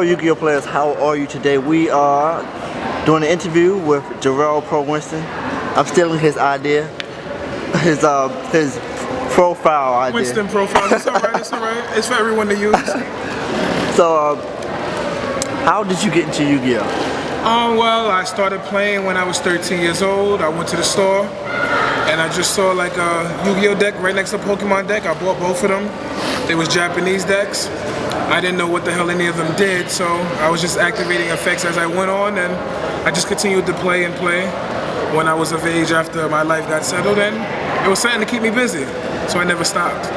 Yugioh players, how are you today? We are doing an interview with JrbJobber Pro Winston. I'm stealing his idea, his profile idea. Winston profile, it's alright, it's alright. It's for everyone to use. So, how did you get into Yu-Gi-Oh? Well, I started playing when I was 13 years old. I went to the store and I just saw like a Yu-Gi-Oh deck right next to Pokemon deck. I bought both of them. They was Japanese decks. I didn't know what the hell any of them did, so I was just activating effects as I went on, and I just continued to play and play. When I was of age after my life got settled, and it was something to keep me busy, so I never stopped.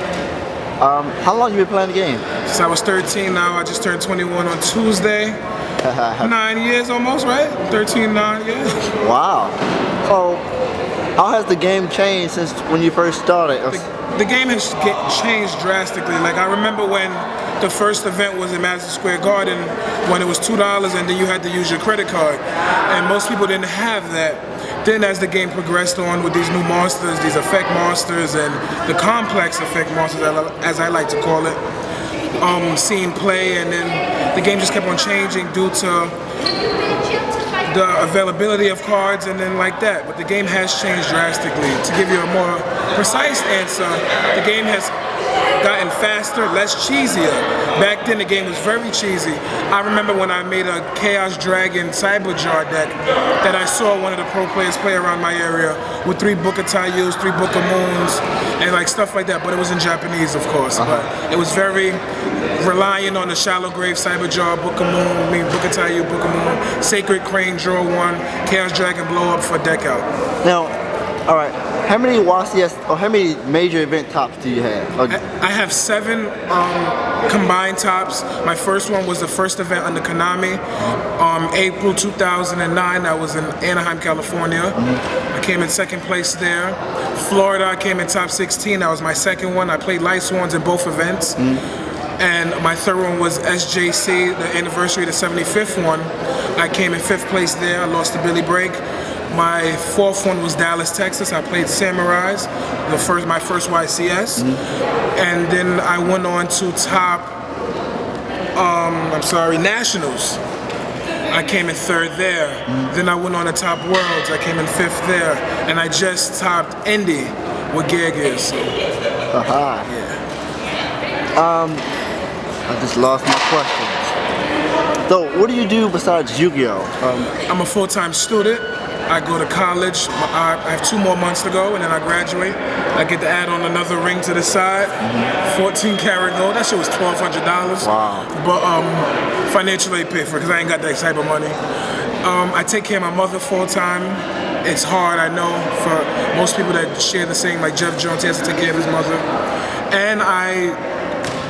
How long you been playing the game? Since I was 13. Now I just turned 21 on Tuesday. 9 years almost, right? 13, 9 years. Wow. So, how has the game changed since when you first started? The game has changed drastically. Like, I remember when the first event was in Madison Square Garden, when it was $2 and then you had to use your credit card. And most people didn't have that. Then as the game progressed on with these new monsters, these effect monsters and the complex effect monsters, as I like to call it, seeing play, and then the game just kept on changing due to the availability of cards and then like that. But the game has changed drastically. To give you a more precise answer, the game has gotten faster, less cheesier. Back then the game was very cheesy. I remember when I made a Chaos Dragon Cyberjar deck that I saw one of the pro players play around my area with 3 Book of Taiyus, 3 Book of Moons, and like stuff like that, but it was in Japanese, of course. But it was very relying on the Shallow Grave Cyberjar, Book of Moon, Book of Taiyu, Book of Moon, Sacred Crane, Draw 1, Chaos Dragon, Blow Up for deck out. Now, alright, how many YCS or how many major event tops do you have? I have 7 combined tops. My first one was the first event under Konami, April 2009. I was in Anaheim, California. I came in 2nd place there. Florida, I came in top 16. That was my 2nd one. I played Light Swans in both events. And my 3rd one was SJC, the anniversary of the 75th one. I came in 5th place there. I lost to Billy Break. My 4th one was Dallas, Texas. I played Samurais, my first YCS. And then I went on to top, Nationals. I came in 3rd there. Then I went on to top Worlds. I came in 5th there. And I just topped Indy with Gears. So, yeah. I just lost my questions. So, what do you do besides Yu-Gi-Oh? I'm a full-time student. I go to college. I have 2 more months to go, and then I graduate. I get to add on another ring to the side, 14 karat gold. That shit was $1,200. Wow. But financial aid paid for it because I ain't got that type of money. I take care of my mother full time. It's hard, I know, for most people that share the same, like Jeff Jones, he has to take care of his mother. And I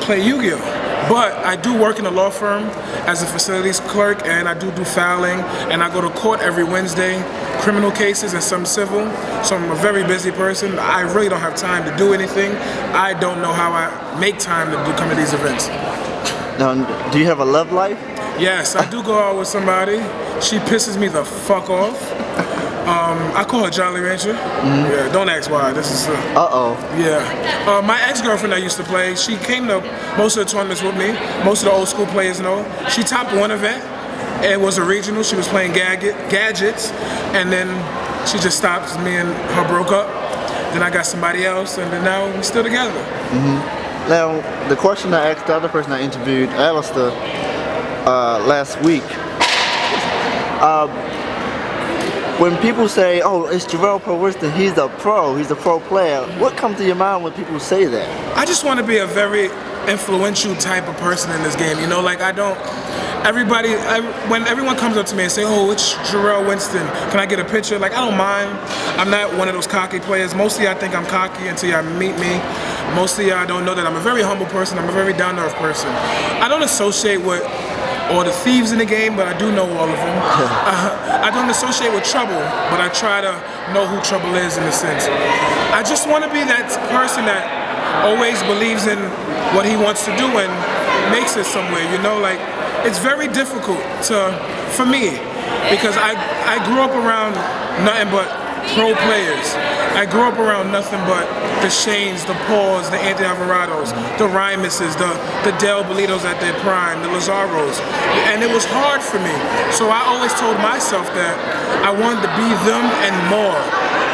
play Yu-Gi-Oh! But I do work in a law firm as a facilities clerk, and I do filing, and I go to court every Wednesday, criminal cases and some civil. So I'm a very busy person. I really don't have time to do anything. I don't know how I make time to come to these events. Now, do you have a love life? Yes, I do go out with somebody. She pisses me the fuck off. I call her Jolly Rancher. Yeah, don't ask why. This is. Yeah. My ex-girlfriend I used to play, she came to most of the tournaments with me. Most of the old school players know. She topped one event. It was a regional. She was playing gadgets, and then she just stopped. Me and her broke up. Then I got somebody else, and then now we're still together. Now, the question I asked the other person I interviewed, Alistair, last week. When people say, oh, it's JrbJobber Pro Winston, he's a pro player, what comes to your mind when people say that? I just want to be a very influential type of person in this game, you know, like when everyone comes up to me and say, oh, it's JrbJobber Winston, can I get a picture? Like, I don't mind. I'm not one of those cocky players. Mostly I think I'm cocky until y'all meet me. Mostly I don't know that I'm a very humble person. I'm a very down-to-earth person. I don't associate with all the thieves in the game, but I do know all of them. I don't associate with trouble, but I try to know who trouble is in a sense. I just want to be that person that always believes in what he wants to do and makes it somewhere, you know? Like, it's very difficult for me, because I grew up around nothing but pro players. I grew up around nothing but the Shanes, the Pauls, the Anthony Alvarados, the Rymuses, the Del Bolitos at their prime, the Lazaros. And it was hard for me. So I always told myself that I wanted to be them and more,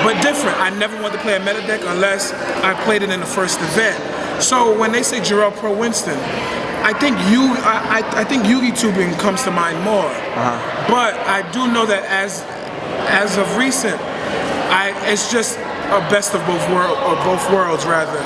but different. I never wanted to play a meta deck unless I played it in the first event. So when they say JrbJobber Pro Winston, I think Yu-Gi-Tubing comes to mind more. But I do know that as of recent, it's just a best of both worlds rather.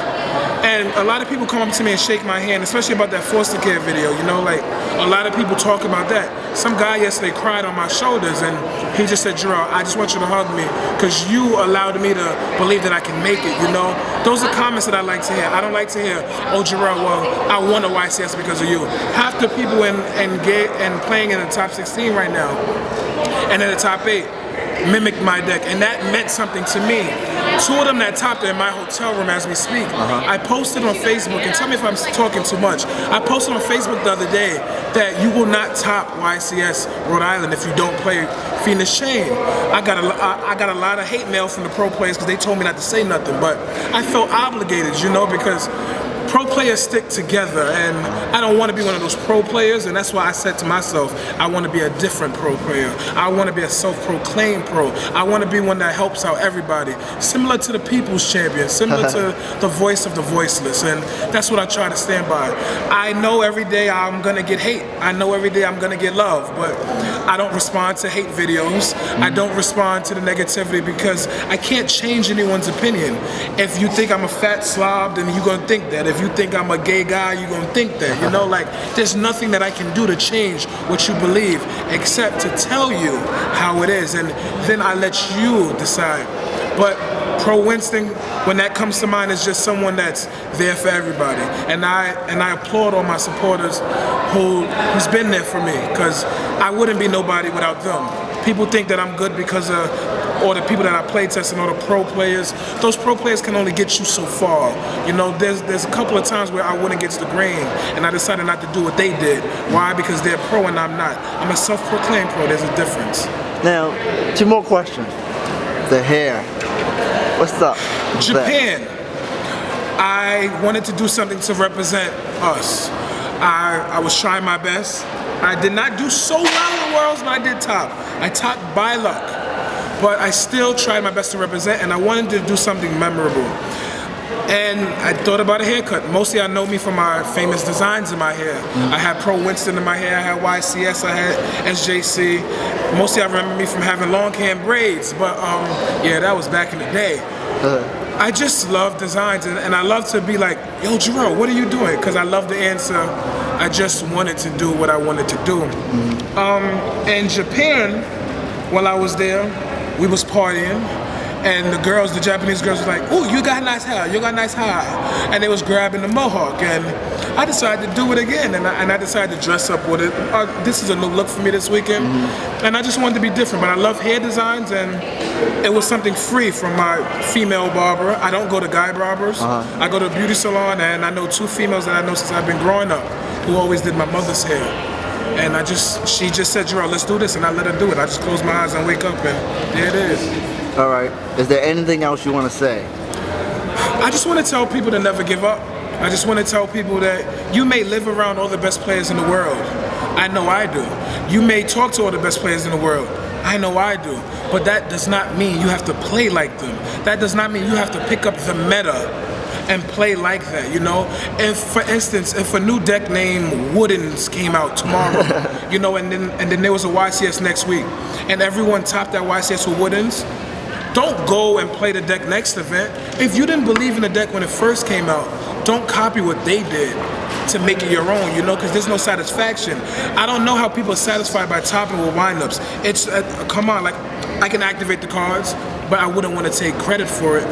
And a lot of people come up to me and shake my hand, especially about that foster care video, you know, like a lot of people talk about that. Some guy yesterday cried on my shoulders and he just said, Gerald, I just want you to hug me because you allowed me to believe that I can make it, you know. Those are comments that I like to hear. I don't like to hear, oh Gerald, well, I won a YCS because of you. Half the people and playing in the top 16 right now and in the top 8 mimicked my deck, and that meant something to me. 2 of them that topped it in my hotel room as we speak. I posted on Facebook, and tell me if I'm talking too much. I posted on Facebook the other day that you will not top YCS Rhode Island if you don't play Phoenix Shane. I got a lot of hate mail from the pro players because they told me not to say nothing, but I felt obligated, you know, because pro players stick together, and I don't want to be one of those pro players, and that's why I said to myself, I want to be a different pro player. I want to be a self-proclaimed pro. I want to be one that helps out everybody, similar to the people's champion, similar to the voice of the voiceless, and that's what I try to stand by. I know every day I'm going to get hate. I know every day I'm going to get love, but I don't respond to hate videos. I don't respond to the negativity because I can't change anyone's opinion. If you think I'm a fat slob, then you're going to think that. If you think I'm a gay guy, you're gonna think that, you know, like there's nothing that I can do to change what you believe except to tell you how it is, and then I let you decide. But Pro Winston, when that comes to mind, is just someone that's there for everybody, and I applaud all my supporters who's been there for me, because I wouldn't be nobody without them. People think that I'm good because of or the people that I play testing, or the pro players. Those pro players can only get you so far. You know, there's a couple of times where I went against the grain and I decided not to do what they did. Why? Because they're pro and I'm not. I'm a self-proclaimed pro. There's a difference. Now, 2 more questions. The hair. What's up? Japan. I wanted to do something to represent us. I was trying my best. I did not do so well in Worlds, but I did top. I topped by luck. But I still tried my best to represent, and I wanted to do something memorable. And I thought about a haircut. Mostly I know me from my famous designs in my hair. I had Pro Winston in my hair, I had YCS, I had SJC. Mostly I remember me from having long hair and braids, but yeah, that was back in the day. I just love designs, and I love to be like, yo, Jerome, what are you doing? Because I love the answer. I just wanted to do what I wanted to do. In Japan, while I was there, we was partying, and the Japanese girls was like, "Ooh, you got nice hair, you got nice hair," and they was grabbing the mohawk, and I decided to do it again, and I decided to dress up with it. This is a new look for me this weekend, and I just wanted to be different. But I love hair designs, and it was something free from my female barber. I don't go to guy barbers. I go to a beauty salon, and I know 2 females that I know since I've been growing up who always did my mother's hair. And she just said, Gerald, let's do this, and I let her do it. I just close my eyes and wake up, and there it is. All right. Is there anything else you want to say? I just want to tell people to never give up. I just want to tell people that you may live around all the best players in the world. I know I do. You may talk to all the best players in the world. I know I do. But that does not mean you have to play like them. That does not mean you have to pick up the meta and play like that, you know? And for instance, if a new deck named Woodens came out tomorrow, you know, and then there was a YCS next week, and everyone topped that YCS with Woodens, don't go and play the deck next event. If you didn't believe in the deck when it first came out, don't copy what they did to make it your own, you know, because there's no satisfaction. I don't know how people are satisfied by topping with windups. It's, come on, like, I can activate the cards, but I wouldn't want to take credit for it.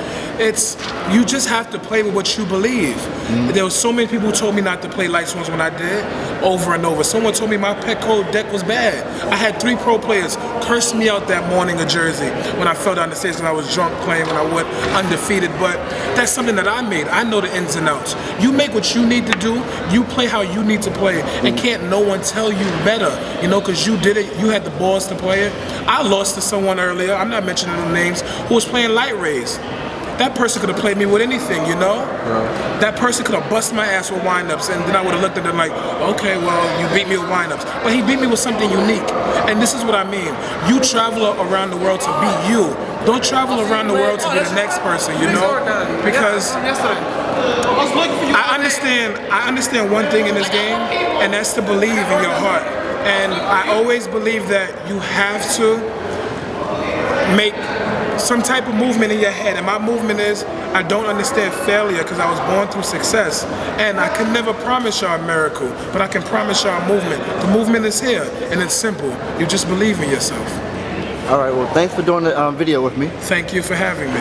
You just have to play with what you believe. There were so many people who told me not to play light swings when I did, over and over. Someone told me my Petco deck was bad. I had 3 pro players curse me out that morning in Jersey when I fell down the stairs when I was drunk playing, when I went undefeated. But that's something that I made. I know the ins and outs. You make what you need to do, you play how you need to play, and can't no one tell you better, you know, because you did it, you had the balls to play it. I lost to someone earlier, I'm not mentioning the names, who was playing light race. That person could have played me with anything, you know? That person could have busted my ass with windups, and then I would have looked at them like, okay, well, you beat me with windups. But he beat me with something unique. And this is what I mean. You travel around the world to be you. Don't travel around the world to be the next person, you know? Because I understand one thing in this game, and that's to believe in your heart. And I always believe that you have to make some type of movement in your head, and my movement is I don't understand failure because I was born through success, and I can never promise y'all a miracle, but I can promise y'all a movement. The movement is here, and it's simple. You just believe in yourself. All right, well, thanks for doing the video with me. Thank you for having me.